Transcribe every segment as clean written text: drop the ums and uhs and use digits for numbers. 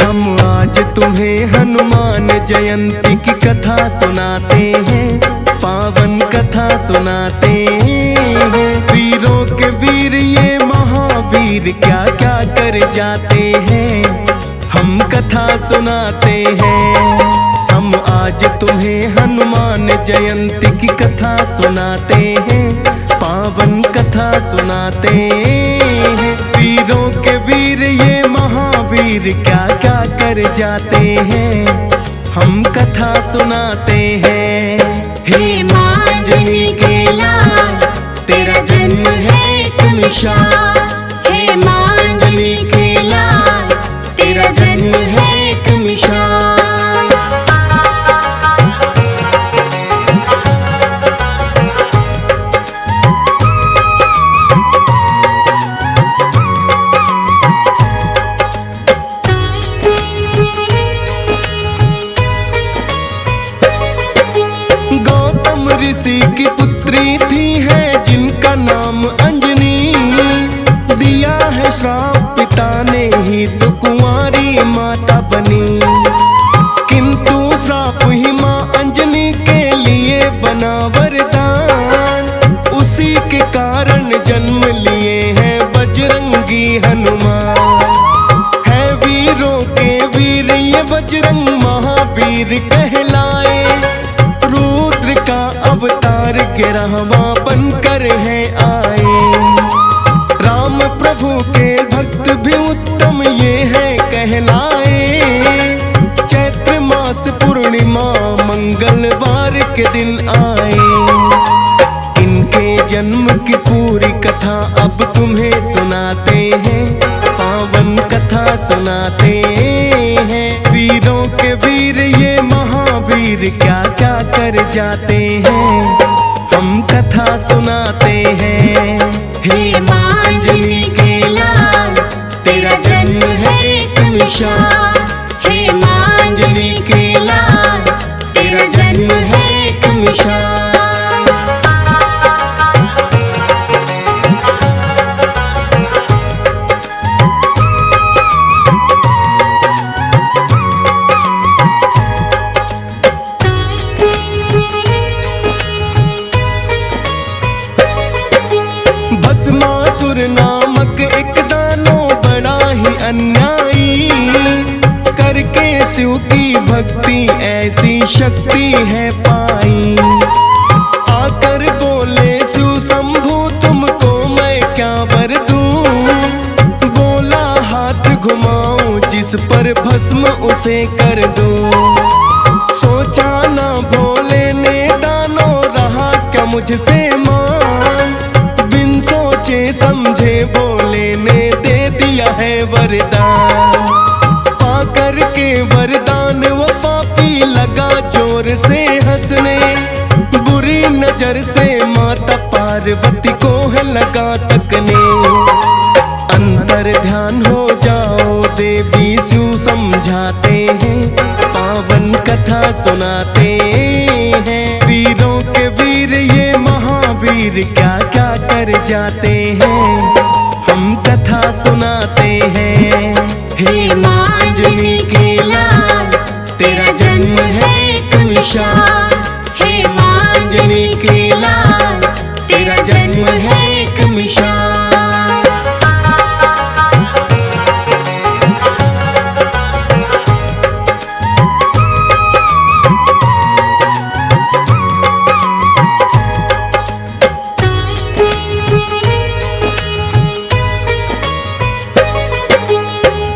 हम आज तुम्हें हनुमान जयंती की कथा सुनाते हैं, पावन कथा सुनाते हैं। वीरों के वीर ये महावीर क्या क्या कर जाते हैं, हम कथा सुनाते हैं। हम आज तुम्हें हनुमान जयंती की कथा सुनाते हैं, पावन कथा सुनाते हैं। वीरों के वीर ये महावीर क्या क्या कर जाते हैं, हम कथा सुनाते हैं। हे मांझनी के लाल तेरा जन्म है एक मिसाल, हे मांझनी के लाल तेरा जन्म है एक मिसाल। ऋषि की पुत्री थी है जिनका नाम अंजनी, दिया है श्राप पिता ने ही तो कुंवारी माता बनी। किंतु श्राप ही माँ अंजनी के लिए बना वरदान, उसी के कारण जन्म लिए हैं बजरंगी हनुमान। है वीरों के वीर ये बजरंग महावीर कहलाए, रुद्र का अवतार गिरहवा बनकर है आए। राम प्रभु के भक्त भी उत्तम ये है कहलाए, चैत्र मास पूर्णिमा मंगलवार के दिन आए। इनके जन्म की पूरी कथा अब तुम्हें सुनाते हैं, पावन कथा सुनाते हैं। वीरों के वीर ये महावीर क्या क्या कर जाते हैं, हम कथा सुनाते हैं। हे मांझनी के लाल तेरा जन्म है एक मिसाल, हे मांझनी के लाल तेरा जन्म है एक मिसाल। भस्मासुर नामक एक दानव बड़ा ही अन्यायी, करके शिव की भक्ति ऐसी शक्ति है पाई। आकर बोले शिव शंभु तुमको मैं क्या वर दूं, बोला हाथ घुमाऊं जिस पर भस्म उसे कर दूं। सोचा ना भोले ने दानव रहा क्या मुझसे मान, बिन सोचे समझे बोले ने दे दिया है वरदान। पाकर के वरदान वो पापी लगा जोर से हंसने, बुरी नजर से माता पार्वती को है लगा तकने। अंतर ध्यान हो जाओ देवी शिव समझाते हैं, पावन कथा सुनाते हैं। वीरों के वीर ये महावीर क्या क्या कर जाते हैं, हम कथा सुनाते हैं। हे मांझनी के लाल तेरा जन्म है एक मिसाल, हे मांझनी के लाल तेरा जन्म है एक मिसाल।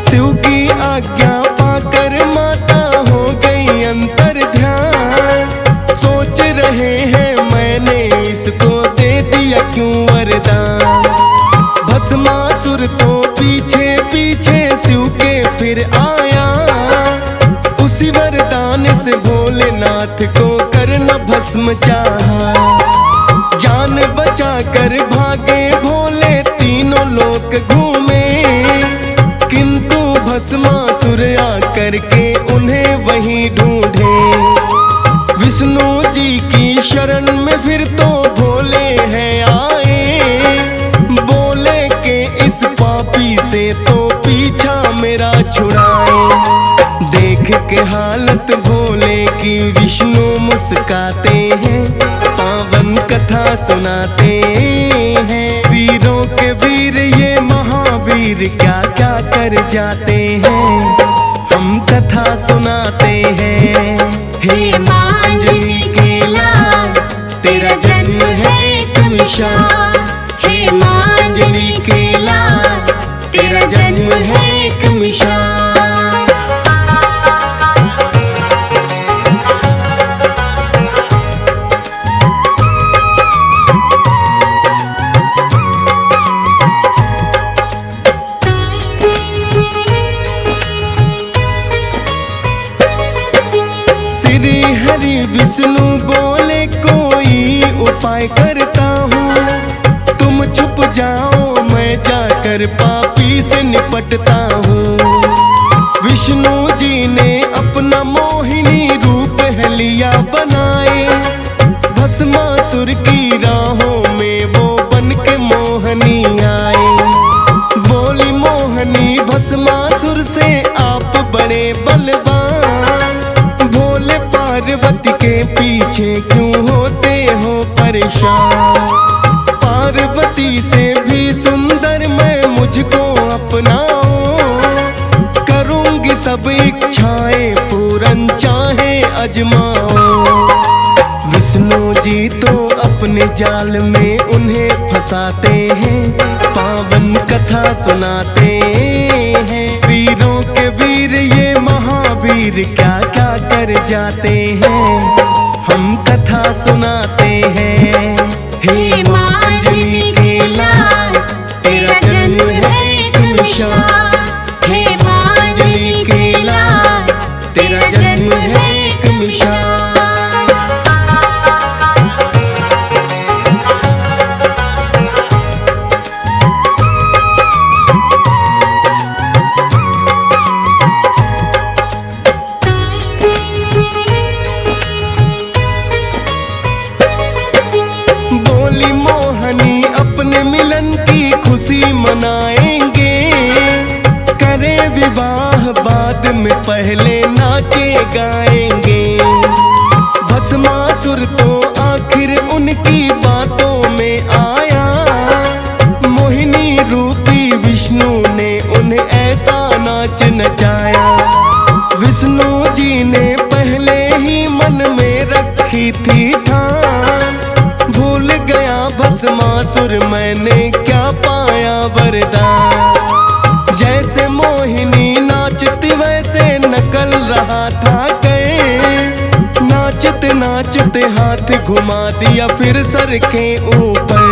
शिव की आज्ञा पाकर माता हो गई अंतर ध्यान, सोच रहे हैं मैंने इसको दे दिया क्यों वरदान। भस्मासुर तो पीछे पीछे शिव के फिर आया, उसी वरदान से भोलेनाथ को करना भस्म चाहा। जान बचा कर भागे भोले तीनों लोक घूमे, किंतु भस्मासुर आकर के उन्हें वहीं ढूंढे। विष्णु जी की शरण में फिर तो भोले हैं आए, बोले के इस पापी से तो पीछा मेरा छुड़ाए। के हालत भोले की विष्णु मुस्काते हैं, पावन कथा सुनाते हैं। वीरों के वीर ये महावीर क्या क्या कर जाते हैं, हम कथा सुनाते हैं। हे माँ अंजनी के लाल, तेरा जन्म है एक मिसाल। हे माँ अंजनी के लाल, तेरा जन्म है एक मिसाल। श्री हरि विष्णु बोले कोई उपाय करता हूँ, तुम छुप जाओ मैं जाकर पापी से निपटता हूँ। विष्णु जी ने अपना मोहिनी रूप हलिया बनाए, भस्मासुर की राहों में वो बन के मोहनी आए। बोली मोहनी भस्मासुर से आप बड़े बलवान, भोले पार्वती के पीछे क्यों होते हो परेशान। पार्वती से भी सुंदर मैं मुझको अपनाओ, करूंगी सब इच्छाएं पूरन चाहे अजमाओ। विष्णु जी तो अपने जाल में उन्हें फंसाते हैं, पावन कथा सुनाते हैं। वीरों के वीर ये महावीर क्या क्या कर जाते हैं, हम कथा सुनाते हैं। हे माँ अंजनी के लाल, तेरा जन्म है एक मिसाल। हे माँ अंजनी के लाल, तेरा जन्म है एक मिसाल। बोली मोहनी अपने मिलन की खुशी मनाएंगे, करें विवाह बाद में पहले नाचे गाएंगे। भस्मासुर तो आखिर उनकी बातों में आया, मोहिनी रूपी विष्णु ने उन्हें ऐसा नाच नचाया। विष्णु जी ने पहले ही मन में रखी थी ठान, भूल गया भस्मासुर मैंने क्या पाया वरदान। जैसे मोहिनी नाचती वैसे नकल रहा था कहीं, नाचते नाचते हाथ घुमा दिया फिर सर के ऊपर।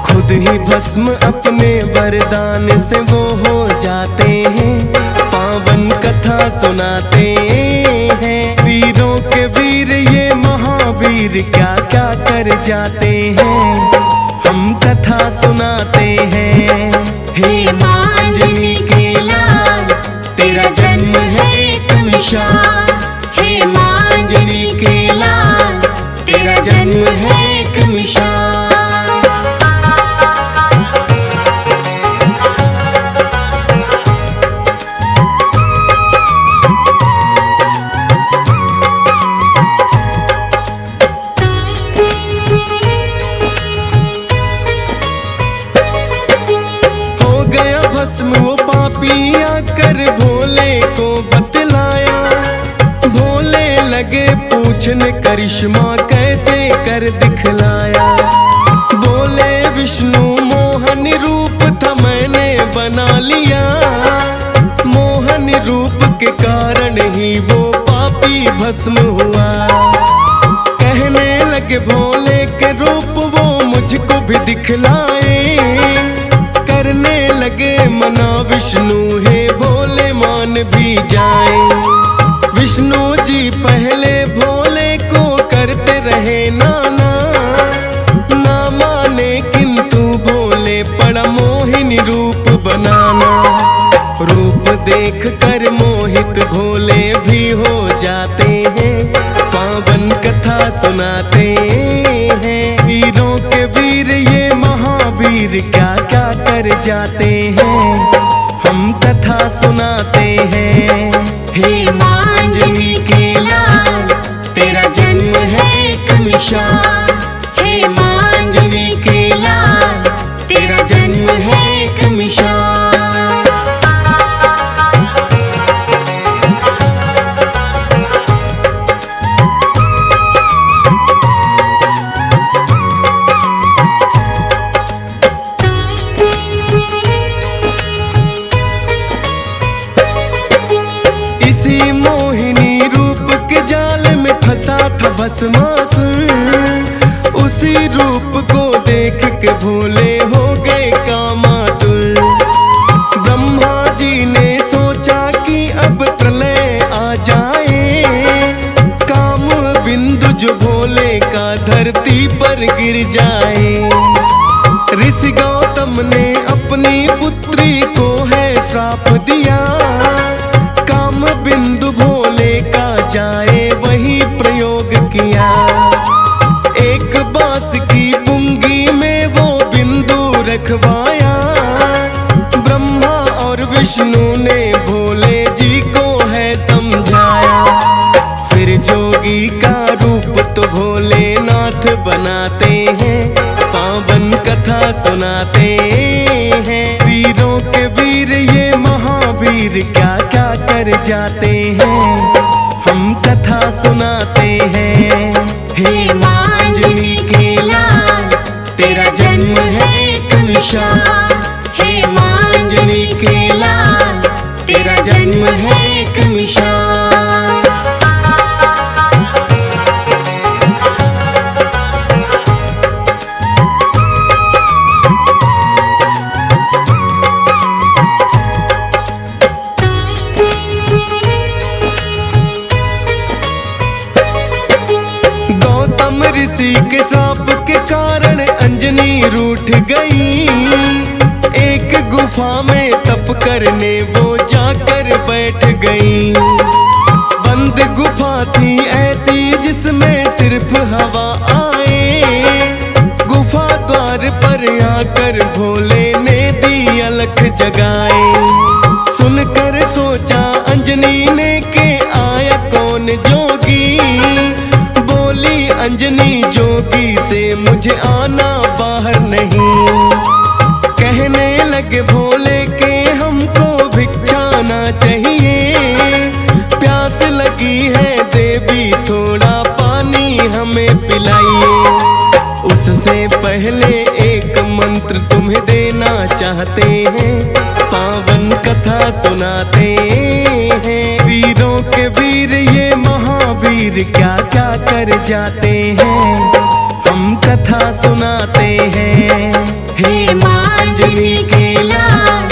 खुद ही भस्म अपने वरदान से वो हो जाते हैं, पावन कथा सुनाते हैं। वीरों के वीर ये महावीर क्या क्या कर जाते हैं, हम कथा सुनाते हैं। हे माँ अंजनी के लाल, तेरा जन्म है एक मिसाल। हे माँ अंजनी के लाल, तेरा जन्म है एक मिसाल। भस्म वो पापी आकर भोले को बतलाया, भोले लगे पूछने करिश्मा कैसे कर दिखलाया। बोले विष्णु मोहन रूप था मैंने बना लिया, मोहन रूप के कारण ही वो पापी भस्म हुआ। कहने लगे भोले के रूप वो मुझको भी दिखलाए, करने लगे मना विष्णु हे भोले मान भी जाए। विष्णु जी पहले भोले को करते रहे नाना, ना माने किंतु भोले पड़ा मोहिनी रूप बनाना। रूप देख कर मोहित भोले भी हो जाते हैं, पावन कथा सुनाते हैं। वीरों के वीर ये महावीर क्या क्या कर जाते हैं, हम कथा सुनाते हैं। हे माँ उसी मोहिनी रूप के जाल में फंसा था भस्मासुर। उसी रूप को देख के भोले हो गए कामातुर। ब्रह्मा जी ने सोचा कि अब प्रलय आ जाए, काम बिंदु जो भोले का धरती पर गिर जाए। ऋषि गौतम ने अपनी पुत्री को है श्राप दिया, काम बिंदु भोले का जाए वही प्रयोग किया। एक बांस की पुंगी में वो बिंदु रखवाया, ब्रह्मा और विष्णु ने भोले जी को है समझाया। फिर जोगी का रूप तो भोलेनाथ बनाते हैं, पावन कथा सुनाते हैं। वीरों के वीर ये महावीर क्या क्या कर जाते हैं, हम कथा सुनाते हैं। हे माँ अंजनी के लाल, तेरा जन्म है एक मिसाल। हे माँ अंजनी के लाल, तेरा जन्म है एक मिसाल। गौतम ऋषि के श्राप के कारण अंजनी रूठ गई। एक गुफा में तप करने वो जाकर बैठ गई। बंद गुफा थी ऐसी जिसमें सिर्फ हवा आए। गुफा द्वार पर आकर भोले ने दी अलख जगाए। सुनकर सोचा अंजनी ने के आया कौन जोगी। अंजनी जोगी से मुझे आना बाहर नहीं। कहने लगे भोले के हमको भिक्षा ना चाहिए। प्यास लगी है देवी थोड़ा पानी हमें पिलाइए। उससे पहले एक मंत्र तुम्हें देना चाहते हैं, पावन कथा सुनाते हैं। वीरों के वीर ये महावीर क्या क्या कर जाते हैं, हम कथा सुनाते हैं। हे माँ अंजनी के लाल,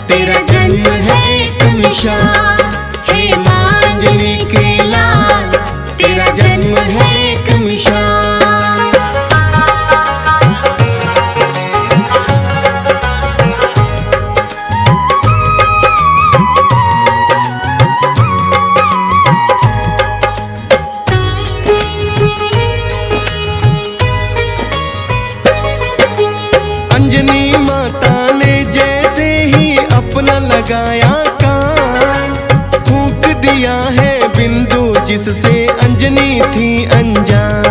तेरा जन्म है एक मिसाल। हे माँ अंजनी के लाल, तेरा जन्म है एक मिसाल। अंजनी माता ने जैसे ही अपना लगाया कान, फूंक दिया है बिंदु जिससे अंजनी थी अनजान।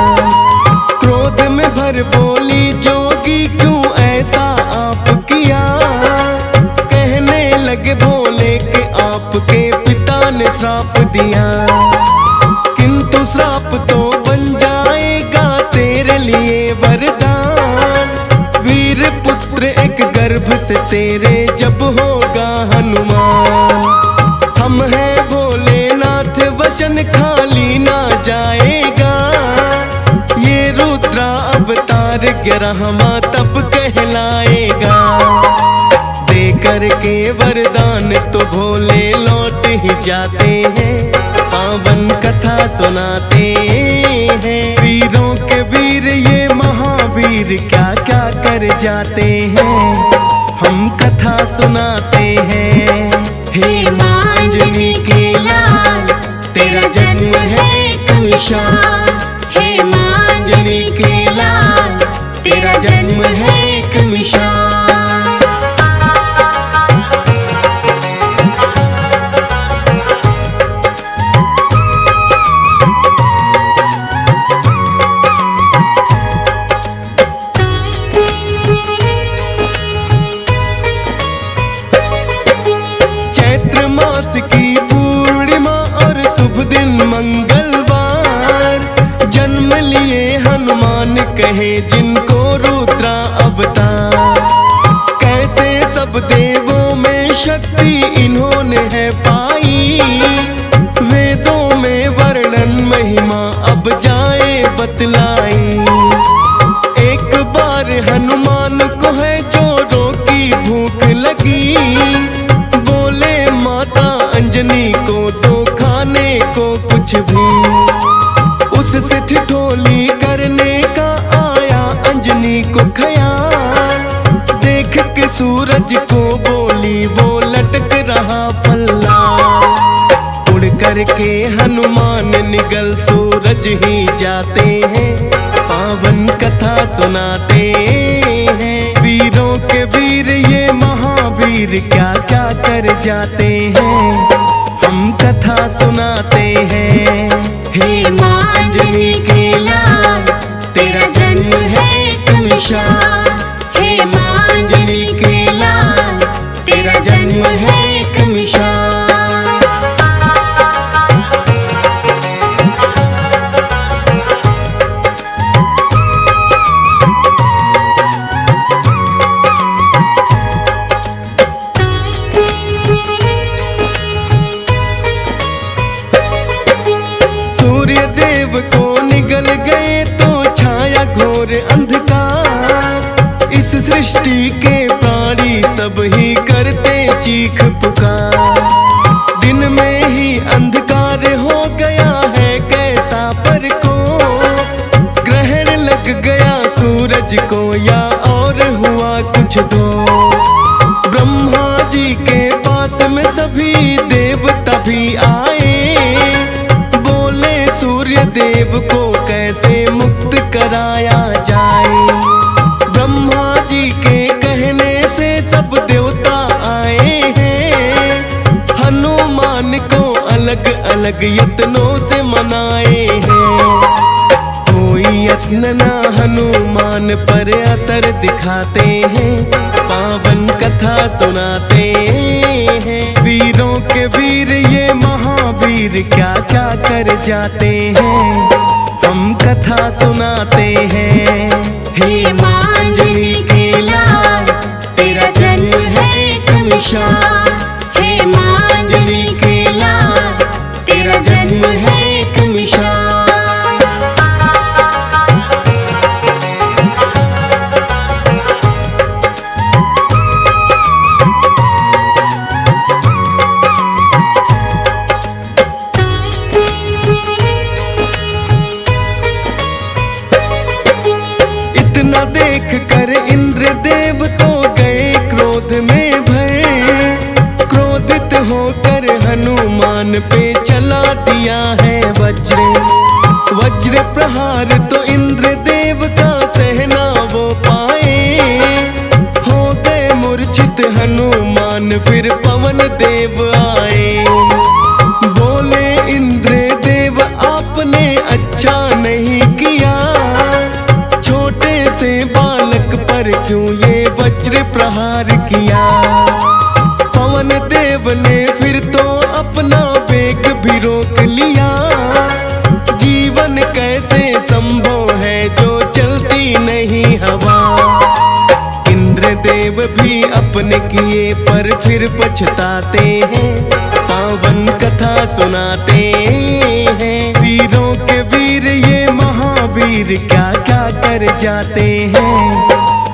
क्रोध में भर बोली जोगी क्यों ऐसा आप किया। कहने लगे भोले के आपके पिता ने श्राप दिया, किंतु श्राप तो बन जाएगा तेरे लिए वरदान। वीर पुत्र एक गर्भ से तेरे जब होगा हनुमान। हम हैं भोलेनाथ वचन खाली ना जाएगा। ये रुद्रा अवतार 11वां तब कहलाएगा। दे करके वरदान तो भोले लौट ही जाते हैं, पावन कथा सुनाते हैं। वीरों के वीर ये महावीर क्या क्या कर जाते हैं, हम कथा सुनाते हैं। हे माँ अंजनी के लाल, तेरा जन्म है एक मिसाल। हे माँ अंजनी के लाल, तेरा जन्म है एक मिसाल। चैत्र मास की पूर्णिमा और शुभ दिन मंगलवार, जन्म लिए हनुमान कहे जिनको रुद्रा अवतार। कैसे सब देवों में शक्ति इन्होंने है पाई, को तो खाने को कुछ भी, उससे ठिठोली करने का आया अंजनी को ख्याल। देख के सूरज को बोली वो लटक रहा फल्ला, उड़ करके हनुमान निगल सूरज ही जाते हैं, पावन कथा सुनाते हैं। वीरों के वीर ये महावीर क्या क्या कर जाते हैं, हम कथा सुनाते हैं। हे माँ अंजनी के लाल, तेरा जन्म है एक मिसाल। हे माँ अंजनी के लाल, तेरा जन्म है एक मिसाल। सूर्य देव को निगल गए तो छाया घोर अंधकार, इस सृष्टि के प्राणी सब ही करते चीख पुकार। दिन में ही अंधकार हो गया है कैसा पर को, ग्रहण लग गया सूरज को या और हुआ कुछ दो। ब्रह्मा जी के पास में सभी देवता भी आए, देव को कैसे मुक्त कराया जाए। ब्रह्मा जी के कहने से सब देवता आए हैं, हनुमान को अलग अलग यत्नों से मनाए हैं। कोई यत्न ना हनुमान पर असर दिखाते हैं, पावन कथा सुनाते हैं। वीरों के वीर ये महावीर क्या क्या कर जाते हैं, हम कथा सुनाते हैं। हे माँ अंजनी के लाल, तेरा जन्म है एक मिसाल। हे माँ अंजनी के लाल, तेरा जन्म है एक मिसाल। इतना देख कर इंद्र देव तो गए क्रोध में भय, क्रोधित होकर हनुमान पे चला दिया है वज्र। वज्र प्रहार तो इंद्र देव का सहना वो पाए, हो गए मूर्छित हनुमान फिर पवन देव आए। बोले इंद्र देव आपने अच्छा नहीं किया, छोटे से बालक पर क्यों ये वज्र प्रहार किया। पवन देव ने फिर तो अपना वेग भी रोक लिया, जीवन कैसे संभव है जो चलती नहीं हवा। इंद्र देव भी अपने किए पर फिर पछताते हैं, पावन कथा सुनाते हैं। वीरों के वीर ये महावीर क्या क्या कर जाते हैं,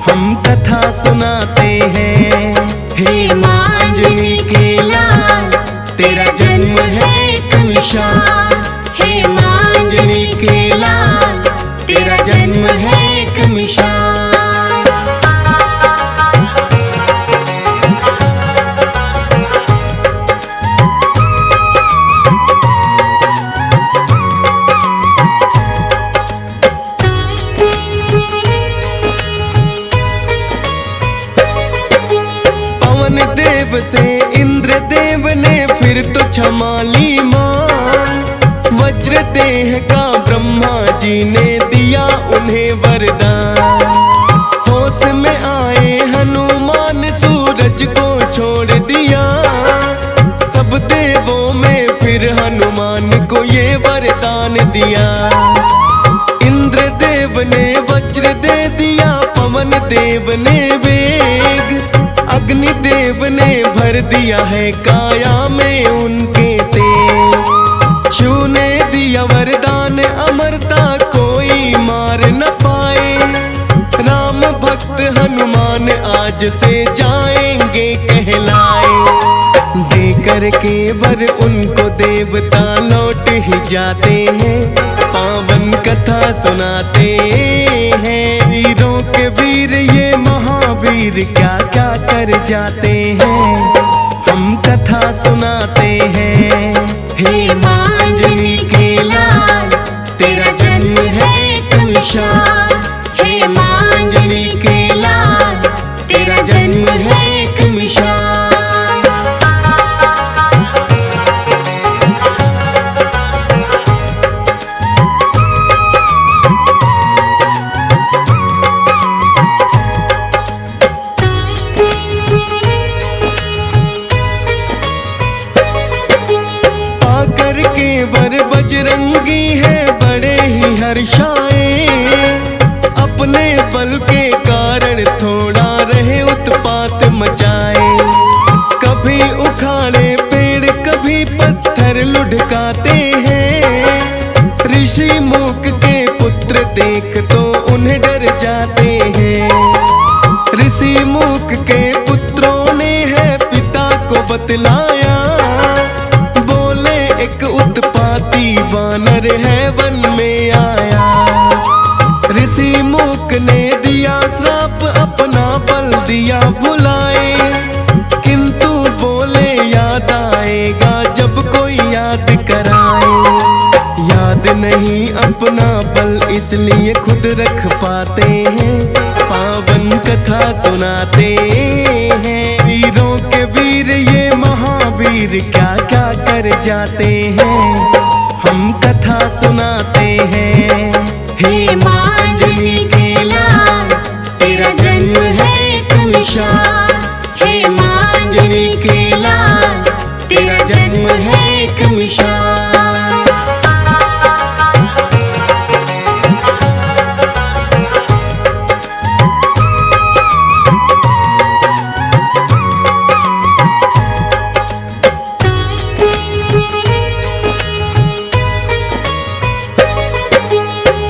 हम कथा सुनाते हैं। हे माँ अंजनी के लाल, तेरा जन्म है एक मिसाल। हे माँ अंजनी के लाल, तेरा जन्म है एक मिसाल। देव से इंद्र देव ने फिर तो क्षमा ली मान, वज्र देह का ब्रह्मा जी ने दिया उन्हें वरदान। होश में आए हनुमान सूरज को छोड़ दिया, सब देवों में फिर हनुमान को ये वरदान दिया। इंद्र देव ने वज्र दे दिया, पवन देव ने वेग, अग्नि देव ने भर दिया है काया में उनके तेज। शिव ने दिया वरदान अमरता कोई मार न पाए, राम भक्त हनुमान आज से जाएंगे कहलाए। देख करके वर उनको देवता लौट ही जाते हैं। पावन कथा सुनाते हैं, वीरों के वीर ये महावीर क्या क्या कर जाते हैं। हम कथा सुनाते हैं। हे माँ अंजनी के लाल, तेरा जन्म है एक मिसाल। हे माँ अंजनी के लाल, तेरा जन्म है एक मिसाल। पाकर के वर बजरंगी है बड़े ही हर्षाए, अपने बल के कारण थोड़ा रहे उत्पात मचाए। कभी उखाड़े पेड़ कभी पत्थर लुढ़काते हैं, ऋषि मूक के पुत्र देख तो उन्हें डर जाते हैं। ऋषि मूक के पुत्रों ने है पिता को बतलाया, बोले एक उत्पाती वानर है वन में आया। ऋषि मूक ने दिया श्राप अपना बल दिया भुलाए, किंतु बोले याद आएगा जब कोई याद कराए। याद नहीं अपना बल इसलिए खुद रख पाते हैं, पावन कथा सुनाते हैं। वीरों के वीर ये महावीर क्या क्या कर जाते हैं। हम कथा सुनाते हैं। हे माँ अंजनी के लाल, तेरा जन्म है एक मिसाल। हे माँ अंजनी के लाल, तेरा जन्म है एक मिसाल।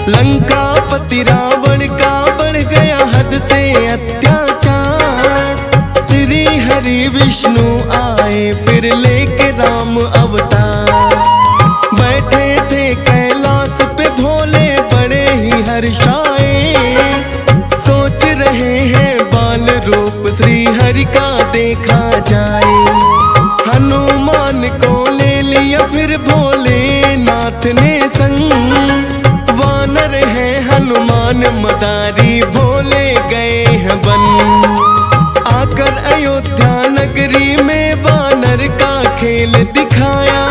लंकापति रावण का बढ़ गया हद से अत्याचार। श्री हरि विष्णु आए फिर लेके राम अवतार। बैठे थे कैलाश पे भोले बड़े ही हर्षाए, सोच रहे हैं बाल रूप श्री हरि का देखा जाए। हनुमान को ले लिया फिर भोलेनाथ ने संग, वानर है हनुमान मदारी भोले गए हैं वन। आकर अयोध्या नगरी में वानर का खेल दिखाया,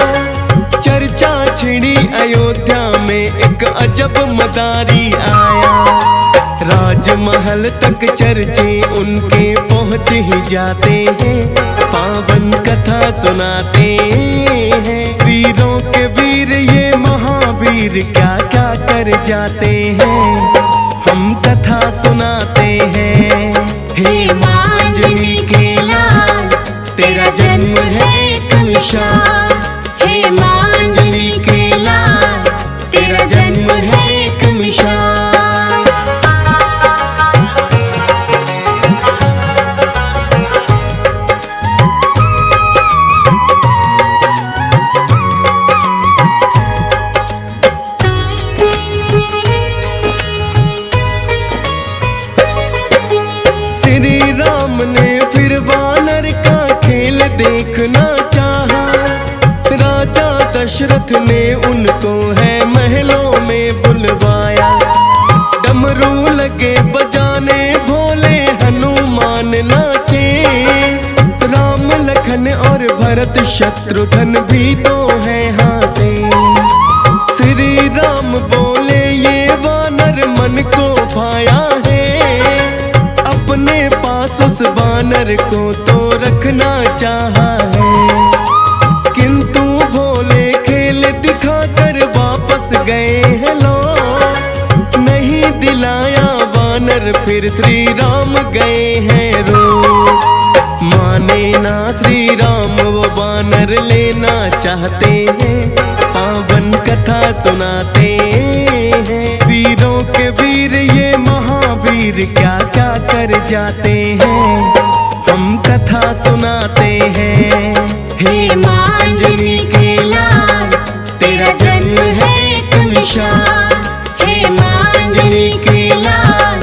चर्चा छिड़ी अयोध्या में एक अजब मदारी आया। राजमहल तक चर्चे उनके पहुंच ही जाते हैं, पावन कथा सुनाते हैं। वीरों के वीर ये महावीर क्या क्या कर जाते हैं। हम कथा सुनाते हैं। हे माँ अंजनी के लाल, तेरा जन्म है एक मिसाल। हे माँ अंजनी के लाल, तेरा जन्म है एक मिसाल। श्री राम ने फिर वानर का खेल देखना चाहा। राजा दशरथ ने उनको है महलों में बुलवाया। डमरू लगे बजाने भोले हनुमान नाचे, राम लखन और भरत शत्रुघ्न भी तो है हासे। श्री राम बोले ये वानर मन को भाया है, अपने पास उस वानर को तो रखना चाहा है। किंतु भोले खेल दिखाकर वापस गए हैं लोग, नहीं दिलाया वानर फिर श्री राम गए हैं रो। माने ना श्री राम वो वानर लेना चाहते हैं, पावन कथा सुनाते हैं। वीरों के वीर ये महावीर क्या क्या कर जाते हैं। हम कथा सुनाते हैं। हे मांजनी के लाल तेरा जन्म है एक मिसाल। हे मांजनी के लाल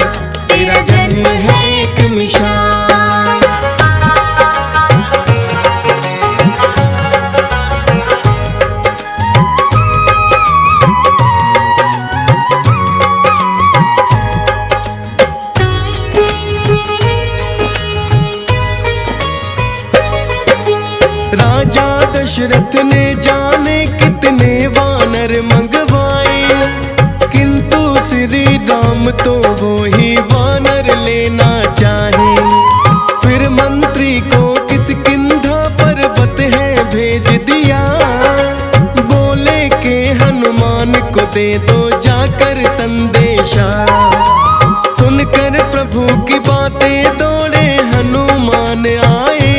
तेरा जन्म है एक मिसाल। राजा दशरथ ने जाने कितने वानर मंगवाए, किंतु श्री राम तो वो ही वानर लेना चाहे। फिर मंत्री को किष्किंधा पर्वत है भेज दिया, बोले के हनुमान को दे दो जाकर संदेशा। सुनकर प्रभु की बातें दौड़े हनुमान आए,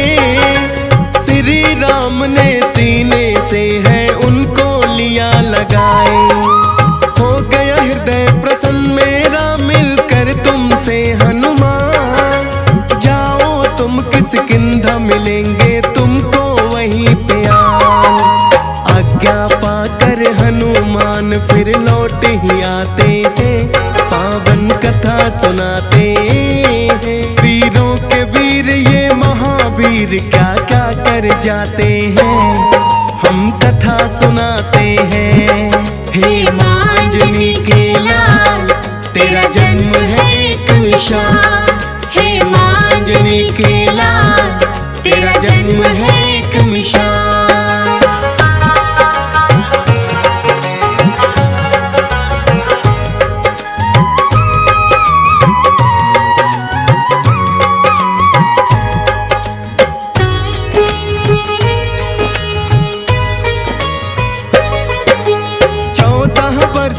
श्री राम ने सीने से है उनको लिया लगाए। हो गया हृदय प्रसन्न मेरा मिलकर तुमसे हनुमान, जाओ तुम किष्किंधा मिलेंगे तुमको वहीं पे आन। आज्ञा पाकर हनुमान फिर लौट ही आते हैं, पावन कथा सुनाते हैं। वीरों के वीर ये महावीर क्या क्या कर जाते हैं, हम कथा सुनाते हैं। हे मांजनी के लाल तेरा जन्म है एक मिसाल। हे मांजनी के लाल तेरा जन्म है एक मिसाल।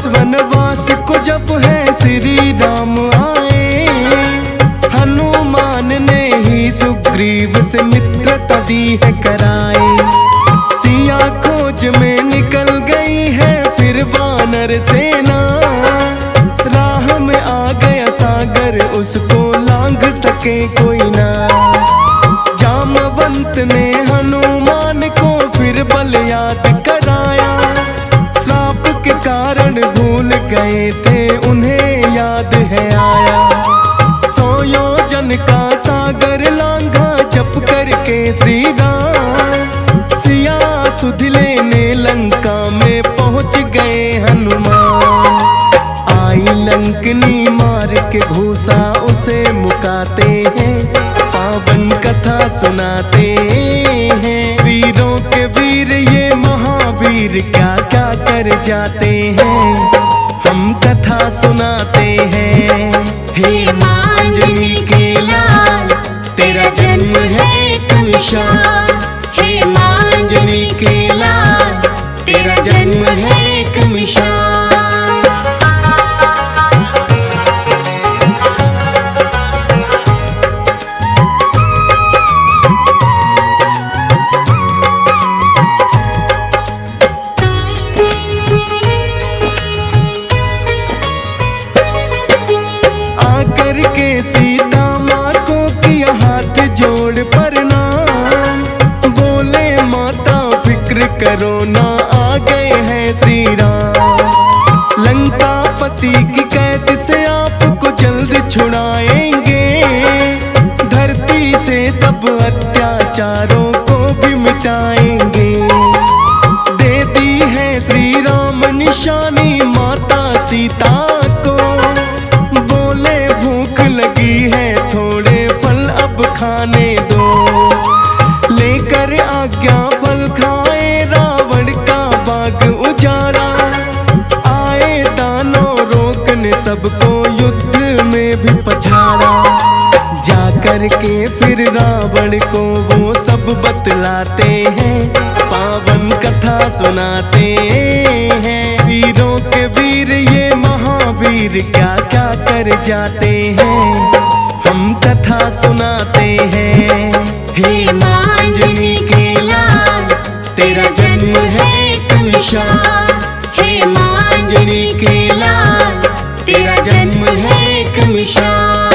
वनवास को जब है श्री राम आए, हनुमान ने ही सुग्रीव से मित्रता दी है कराए। सिया खोज में निकल गई है फिर वानर सेना, राह में आ गया सागर उसको लांघ सके कोई ना। जामवंत ने हनुमान को फिर बल याद कराया, कारण भूल गए थे उन्हें याद है आया। 100 योजन का सागर लांघा जप करके श्री राम, सिया सुध लेने लंका में पहुंच गए हनुमान। आई लंकनी मार के घूसा उसे मुकाते हैं, पावन कथा सुनाते हैं। वीरों के वीर ये महावीर क्या क्या कर जाते हैं, हम कथा सुनाते हैं। हे मांजनी के लाल तेरा जन्म है एक मिसाल। हे मांजनी के लाल तेरा जन्म है एक मिसाल। करके सीता माँ को किया हाथ जोड़ प्रणाम, बोले माता फिक्र करो ना आ गए हैं श्री राम। लंका पति की कैद से आपको जल्द छुड़ाएंगे, धरती से सब अत्याचारों को भी मिटाएंगे। दे दी है श्री राम निशानी माता सीता को, भूख लगी है थोड़े फल अब खाने दो। लेकर आज्ञा फल खाए रावण का बाग उजाड़ा, आए दानव रोकने सबको युद्ध में भी पछाड़ा। जाकर के फिर रावण को वो सब बतलाते हैं, पावन कथा सुनाते हैं। वीरों के वीर ये महावीर क्या क्या कर जाते हैं, हम कथा सुनाते हैं। हे मांजनी के लाल तेरा जन्म है एक मिसाल। हे मांजनी के लाल तेरा जन्म है एक मिसाल।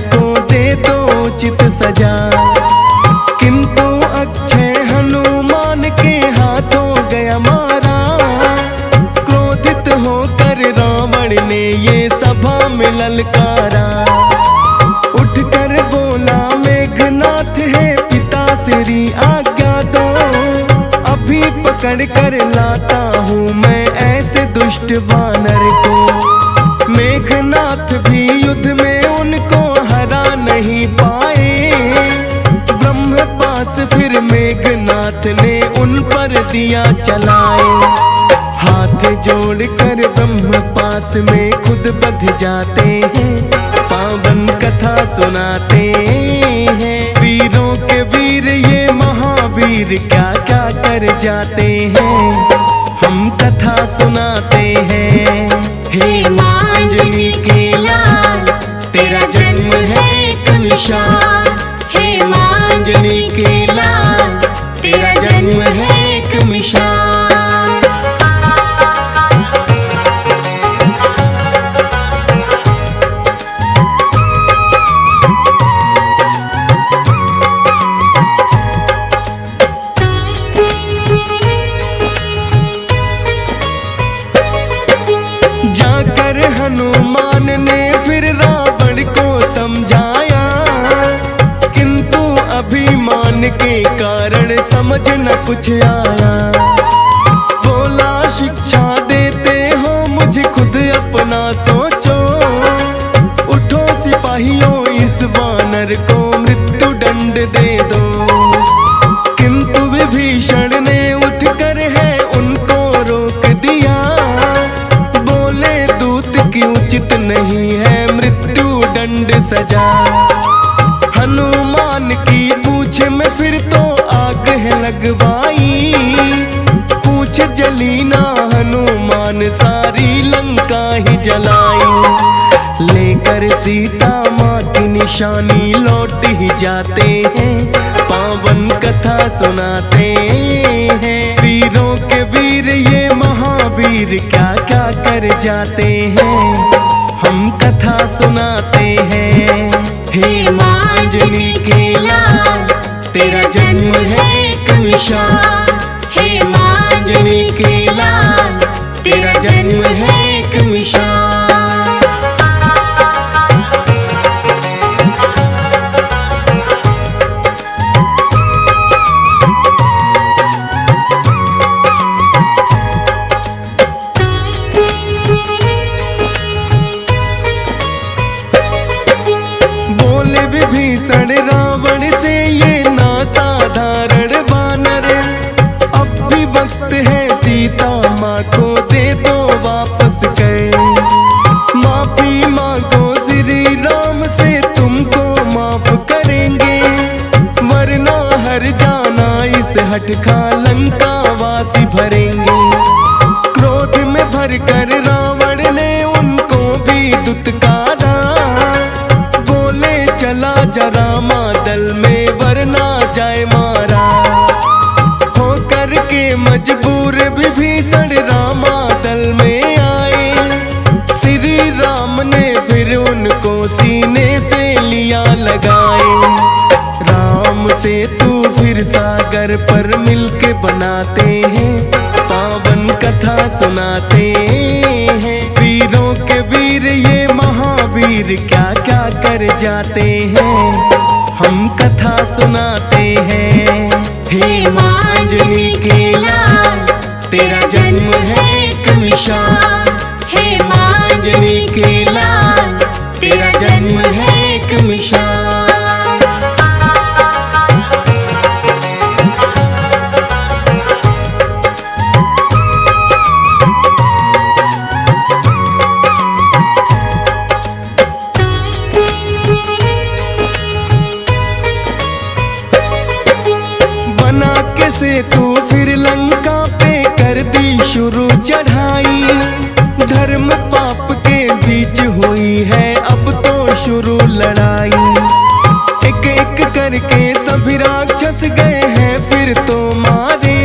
को दे दो उचित सजा। किंतु अक्षय हनुमान के हाथों गया मारा। क्रोधित होकर रावण ने ये सभा में ललकारा। उठकर बोला मेघनाथ है पिता श्री आज्ञा दो। अभी पकड़ कर लाता हूँ मैं ऐसे दुष्ट वानर को। मेघनाथ भी युद्ध में उनको हरा नहीं पाए। ब्रह्म पास फिर मेघनाथ ने उन पर दिया चलाए। हाथ जोड़कर ब्रह्म पास में खुद बध जाते हैं। पावन कथा सुनाते हैं। वीरों के वीर ये महावीर क्या क्या कर जाते हैं। हम कथा सुनाते हैं। हे मांजनी के लाल तेरा जन्म है एक मिसाल। हे मांजनी के लाल तेरा जन्म है एक मिसाल। जाकर हनुमान ने फिर रावण को समझाया। किंतु अभिमान के कारण समझ न कुछ आया। बोला शिक्षा देते हो मुझे खुद अपना सोचो। उठो सिपाहियों इस वानर को मृत्यु दंड दे दो। किंतु विभीषण ने उठकर है उनको रोक दिया। बोले दूत की उचित नहीं है मृत्यु दंड सजा। हनुमान की पूछ में फिर तो आग है लगवाई। पूछ जली ना हनुमान सारी लंका ही जलाई। लेकर सीता माँ की निशानी लौट ही जाते हैं। पावन कथा सुनाते हैं। वीरों के वीर ये महावीर क्या क्या कर जाते हैं। हम कथा सुनाते हैं। हे मांजनी के लाल तेरा जन्म है एक मिसाल। हे मांजनी के लाल तेरा जन्म है एक मिसाल। बोले विभीषण रावण से ये ना साधारण वानर। अब भी वक्त है सीता माँ को दे दो वापस कर। माफी मांगो श्री राम से तुमको माफ करेंगे। वरना हर जाना इस हटखा लंका वासी भरेंगे। क्रोध में भरकर रावण ने उनको भी दुत्कारा। बोले चला जरा मादल में वरना जाए मारा। होकर के मजबूर विभीषण रामादल में आए। श्री राम ने फिर उनको सीने से लिया लगाए। राम से तू फिर सागर पर मिलके बनाते हैं। पावन कथा सुनाते हैं। वीरों के वीर ये महावीर क्या क्या कर जाते हैं। हम कथा सुनाते हैं। हे मांजनी के लाल तेरा जन्म है एक मिसाल। हे मांजनी के लाल तेरा जन्म है एक मिसाल। बना के सेतु फिर लंका पे कर दी शुरू चढ़ाई। धर्म पाप के बीच हुई है अब तो शुरू लड़ाई। एक एक करके सभी राक्षस गए हैं फिर तो मारे।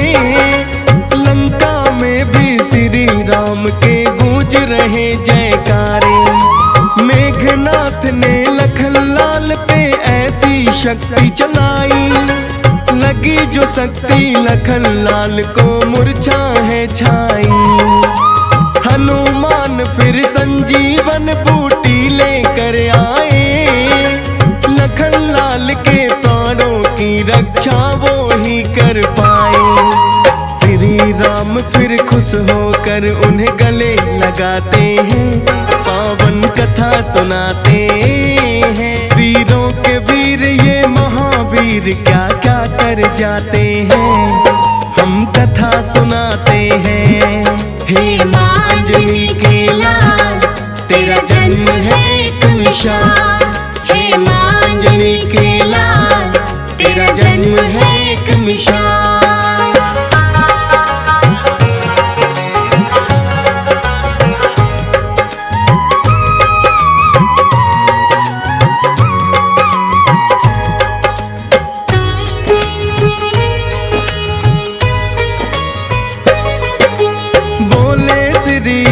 लंका में भी श्री राम के गूंज रहे जयकारे। मेघ मेघनाथ ने लखन लाल पे ऐसी शक्ति चलाई, लगी जो शक्ति लखन लाल को मूर्छा है छाई। हनुमान फिर संजीवन बूटी लेकर आए, लखन लाल के प्राणों की रक्षा वो ही कर पाए। श्री राम फिर खुश होकर उन्हें गले लगाते हैं, पावन कथा सुनाते हैं। वीरों के वीर ये महावीर क्या क्या कर जाते हैं, हम कथा सुनाते हैं। हे मांजनी के लाल तेरा जन्म है एक मिसाल, हे मांजनी के लाल तेरा जन्म है एक मिसाल।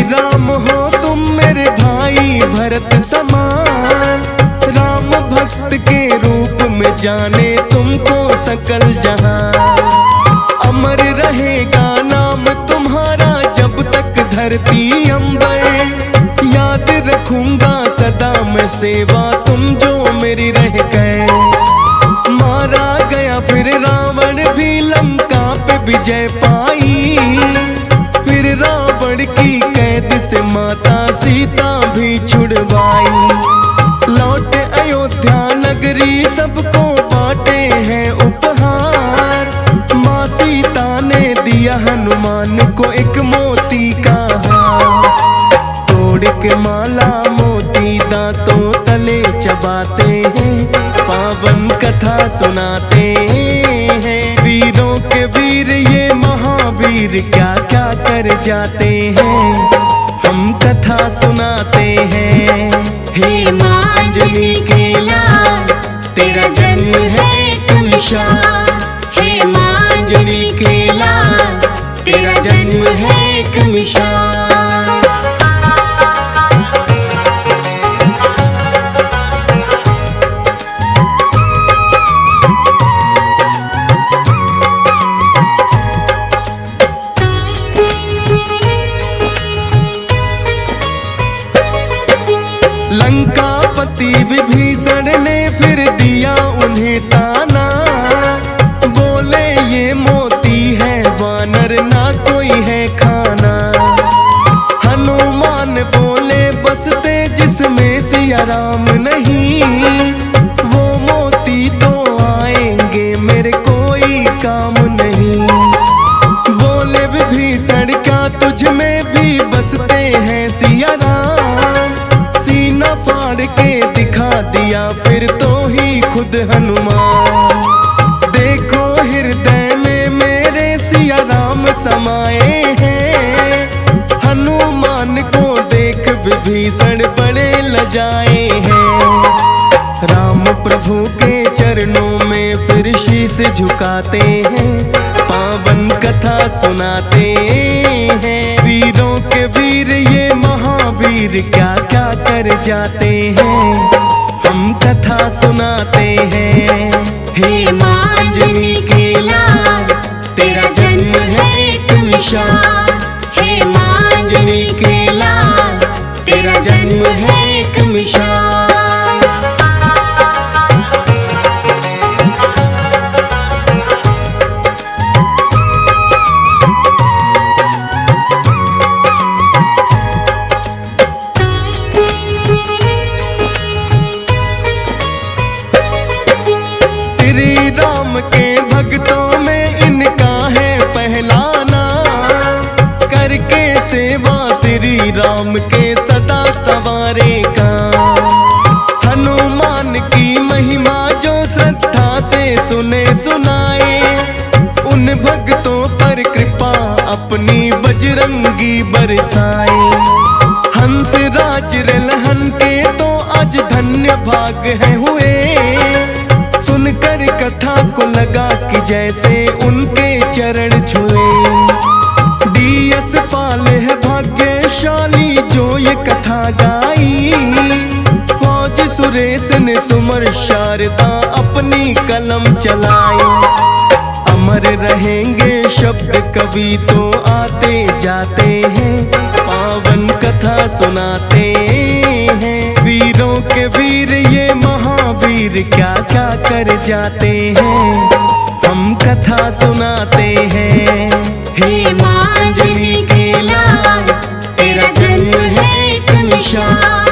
राम हो तुम मेरे भाई भरत समान, राम भक्त के रूप में जाने तुमको सकल जहां। अमर रहेगा नाम तुम्हारा जब तक धरती अंबर, याद रखूंगा सदा मैं सेवा तुम जो मेरी रह गए। मारा गया फिर रावण भी लंका पे विजय पाई, फिर रावण की कैद से माता सीता भी छुड़वाई। लौट अयोध्या नगरी सबको बांटे हैं उपहार, माँ सीता ने दिया हनुमान को एक मोती का हार। तोड़ के माला मोती दांतों तले चबाते हैं, पावन कथा सुनाते हैं। वीरों के वीर ये महावीर क्या क्या कर जाते हैं, हम कथा सुनाते हैं। हे मांजनी के लाल तेरा जन्म है एक मिसाल, हे मांजनी के लाल तेरा जन्म है एक मिसाल। लंकापति विभीषण ने फिर दिया उन्हें ताना, बोले ये मोती है वानर ना कोई है खाना। हनुमान बोले बसते जिसमें सिया राम नहीं, वो मोती तो आएंगे मेरे कोई काम नहीं। बोले विभीषण क्या तुझ में भी बसते हैं सिया राम, फाड़ के दिखा दिया फिर तो ही खुद हनुमान। देखो हृदय में मेरे सिया राम समाए हैं, हनुमान को देख विभीषण बड़े लजाए हैं। राम प्रभु के चरणों में फिर शीश झुकाते हैं, पावन कथा सुनाते हैं। वीरों के वीर ये महावीर क्या क्या कर जाते हैं, हम कथा सुनाते हैं। हे मांजनी के लाल तेरा जन्म है एक मिसाल, हे मांजनी के लाल तेरा जन्म है एक मिसाल। श्री राम के भक्तों में इनका है पहला नाम, करके सेवा श्री राम के सदा सवारेगा। हनुमान की महिमा जो श्रद्धा से सुने सुनाए, उन भक्तों पर कृपा अपनी बजरंगी बरसाए। हंस राज रलहन के तो आज धन्य भाग है हुए, सुनकर कथा को लगा कि जैसे उनके चरण छुए। डीएस पाल है भाग्यशाली जो ये कथा गाई, सुरेश ने सुमर शारदा अपनी कलम चलाई। अमर रहेंगे शब्द कवि तो आते जाते हैं, पावन कथा सुनाते हैं। वीरों के वीर ये महावीर क्या क्या कर जाते हैं, हम कथा सुनाते हैं। हे माँ अंजनी के लाल, तेरा जन्म है एक मिसाल।